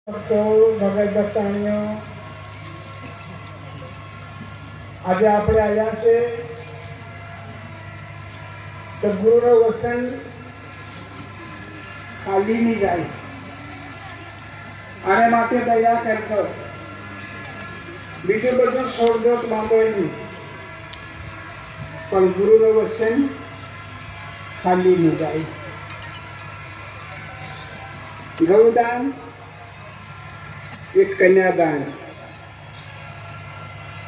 ભક્તો, ભગત ભક્તાણીઓ, આજે આપણે આવ્યા છે તો ગુરુનું વચન ખાલી નહીં જાય. આને માટે દયા કરશો. બીજું બધું છોડજો, માંગો નહીં, પણ ગુરુનું વચન ખાલી નહીં જાય. ગૌદાન, એક કન્યાદાન.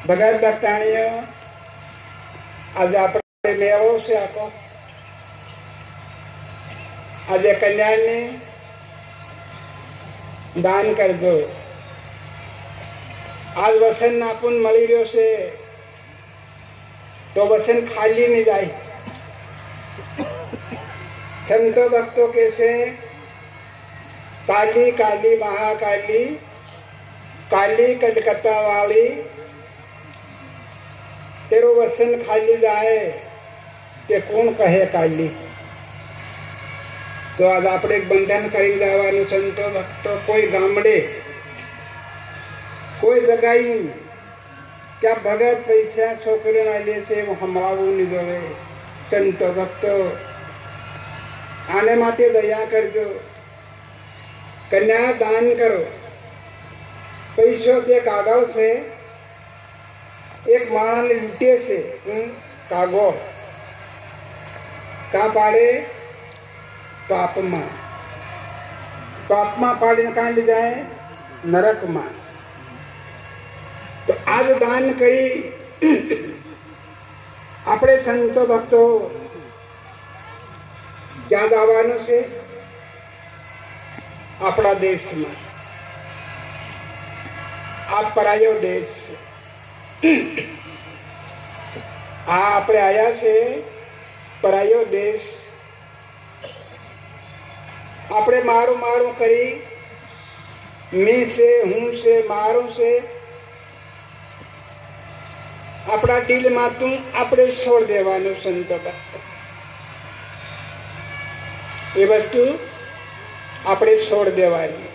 ભગત ભક્તાણીઓ, આજે આપણે મેળો છે આખો. આજે કન્યાને દાન કરજો. આજ વચન આપણને મળી રહ્યો છે તો વચન ખાલી નહીં જાય. સંતો ભક્તો કે છે काली काली महाकाली काली कलकत्ता वाली तेरो वचन खाली जाए ते कोण कहे काली. तो आज આપણે એક બંધન કરી જવાનું. સંતો ભક્તો, કોઈ ગામડે કોઈ જગાઈ ક્યાં ભગત પૈસા છોકરીઓના લે છે એવું સંભળાવવું નહીં જોવે. સંતો ભક્તો, આને માટે દયા કરજો. कन्या दान करो. पैसों के कागज से एक माणस ने लूटे से कागो का पाड़े पाप में पाड़ी ने कहाँ ले जाए नरक में. तो आज दान करी अपने संतो भक्तो क्या दावानों से આપણા દેશમાં. આ પરાયો દેશ. આ આપણે આયા છે પરાયો દેશ. આપણે મારું મારું કરી મી છે, હું છે, મારું છે, આપણા દિલમાં તું આપણે છોડ દેવાનું. સંતો ભક્તો, એ વસ્તુ આપણે છોડ દેવાની.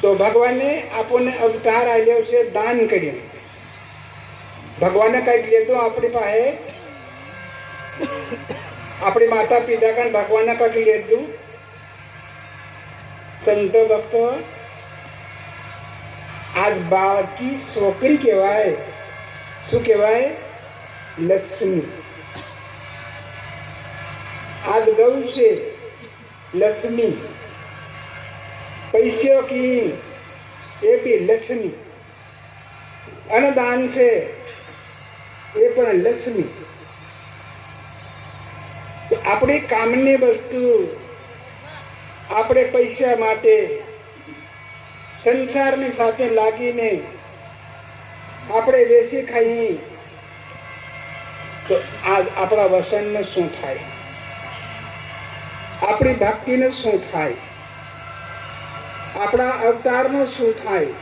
તો ભગવાને આપણને અવતાર આપ્યો છે દાન કર્યું. ભગવાને કંઈક લીધું આપણી પાસે, આપણી માતા પિતા કાન ભગવાને કંઈક લીધું. સંતો ભક્તો, આજ બાળકી છોકરી કહેવાય. શું કહેવાય? લક્ષ્મી. આજ ગૌ છે लक्ष्मी. पैसों की ये भी लक्ष्मी. अनुदान से ये पण लक्ष्मी. तो अपनी कामनी वस्तु આપણે પૈસા માટે સંસારની સાથે લાગીને આપણે વેચી ખાઈ તો આજ આપણા વસનને શું થાય? આપણી ભક્તિને શું થાય? આપણા અવતારનો શું થાય?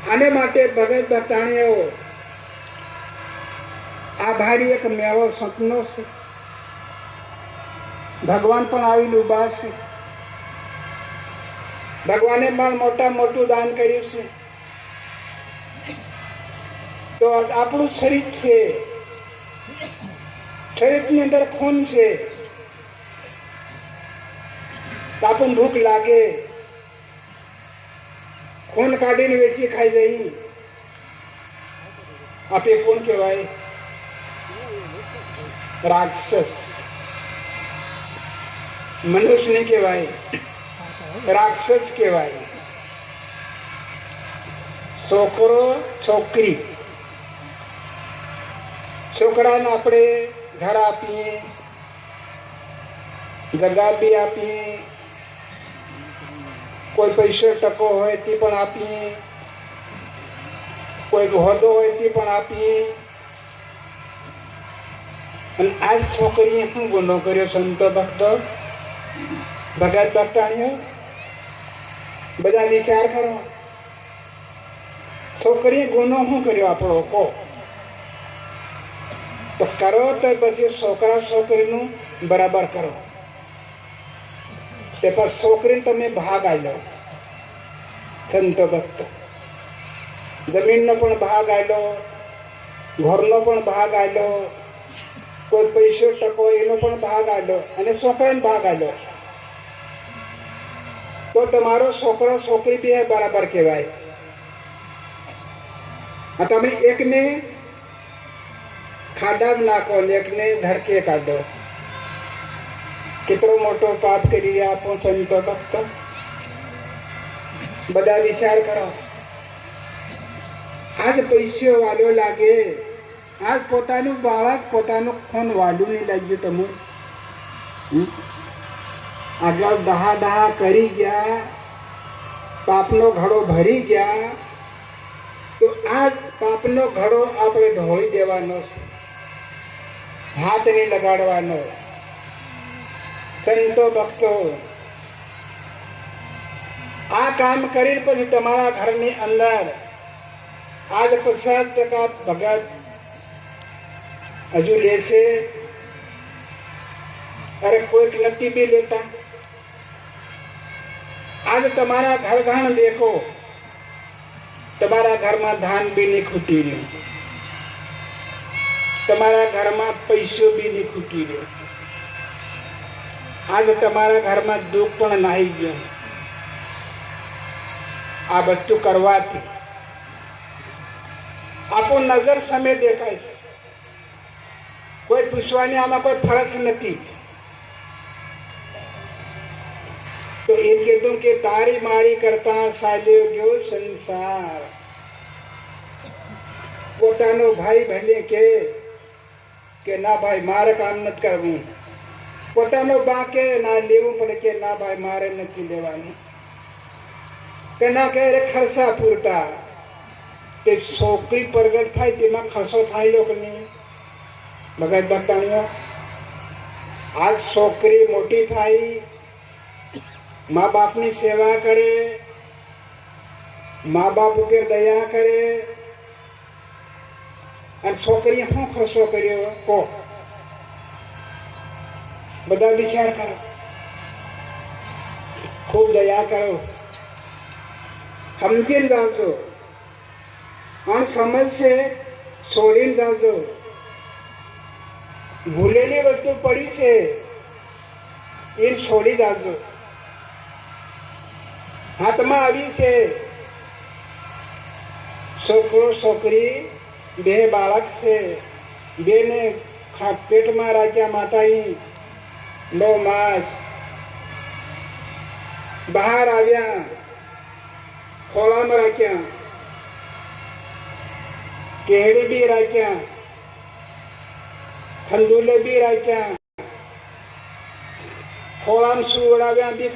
આને માટે ભગત ભક્તાણીઓ, આભારી એક મેળો સપનો છે. ભગવાન પણ આવીને ઉભા છે. ભગવાને પણ મોટા મોટું દાન કર્યું છે. તો આપણું શરીર છે, શરીરની અંદર ખૂન છે. આપણને ભૂખ લાગે, ખૂન કાઢીને વેચી ખાઈ જઈ. આપણે કોણ કહેવાય? રાક્ષસ. મનુષ્ય નહીં કહેવાય, રાક્ષસ કહેવાય. છોકરો છોકરી, છોકરાને આપણે ઘર આપીએ, જગા બી આપીએ, કોઈ પૈસો ટકો હોય તે પણ આપીએ, કોઈ હોદ્દો હોય તે પણ આપીએ. અને આ છોકરીએ શું ગુનો કર્યો? સંતો ભક્તો, ભગત ભક્તાણીઓ, બધા વિચાર કરો. છોકરીએ ગુનો શું કર્યો આપણો? કહો તો. કરો તો પછી છોકરા છોકરીનું બરાબર કરો. તે પછી છોકરીને તમે ભાગ આલ્યો, સંતો ભક્તો, જમીનનો પણ ભાગ આલ્યો, ઘરનો પણ ભાગ આલ્યો, કોઈ પૈસો ટકો એનો પણ ભાગ આલ્યો અને છોકરાને ભાગ આલ્યો, તો તમારો છોકરો છોકરી બે બરાબર કહેવાય. તમે એકને ખાડામાં નાખો ને એકને ધડકે કાઢો. કેટલો મોટો પાપ કરી રહ્યા આપો સંતો ભક્તો. બધા વિચાર કરો. આજ પૈસો વાલો લાગે, આજ પોતાનું બાળક પોતાનું ખૂન વાલું નહીં લાગ્યું. તમે આગળ દહા કરી ગયા, પાપનો ઘડો ભરી ગયા, તો આ પાપનો ઘડો આપણે ઢોળી દેવાનો છે, હાથ નહીં લગાડવાનો. સંતો ભક્તો, આ કામ કરી પછી તમારા ઘરની અંદર આજ 50% ભગત હજુ લેશે. અરે કોઈક નથી બી લેતા. આજ તમારા ઘરઘણ દેખો, તમારા ઘરમાં ધાન બી નહીં ખૂટી રહ્યું, તમારા ઘરમાં પૈસો બી નહીં ખૂટી રહ્યો. આજ તમારા ઘરમાં દુઃખ પણ નાહી ગયો. આ બધું કરવાથી આપો નજર સામે દેખાય છે. કોઈ પૂછવાની આમાં કોઈ ફરક નથી. તો એ કીધું કે તારી મારી કરતા સાલ્યો ગયો સંસાર. પોતાનો ભાઈ ભલે કે ના ભાઈ મારે કામ નથી કરવું, પોતાનો બા કે ના લેવું પડે કે ના ભાઈ મારે નથી લેવાનું, કે ના કે ખર્ચા પૂરતા. તે છોકરી પ્રગટ થાય તેમાં ખર્ચો થાય લો કે નહીં? ભગત ભક્તાણીઓ, આ છોકરી મોટી થાય, મા બાપની સેવા કરે, મા બાપ ઉપર દયા કરે, અને છોકરીએ શું ખર્ચો કર્યો કહો? બધા વિચાર કરો, ખૂબ દયા કરો, સમજીને જાવજો. અણસમજ છે છોડીને જાવજો. ભૂલેલી વસ્તુ પડી છે એ છોડી જાવજો. હાથમાં આવી છે છોકરો છોકરી બે બાળક છે, બેને પેટમાં રાખ્યા માતાએ 9 માસ, બહાર આવ્યા ખોળામાં રાખ્યા, કેહડી બી રાખ્યા, ખંદુલે બી રાખ્યા, ખોળામાં સુવડાવ્યા બી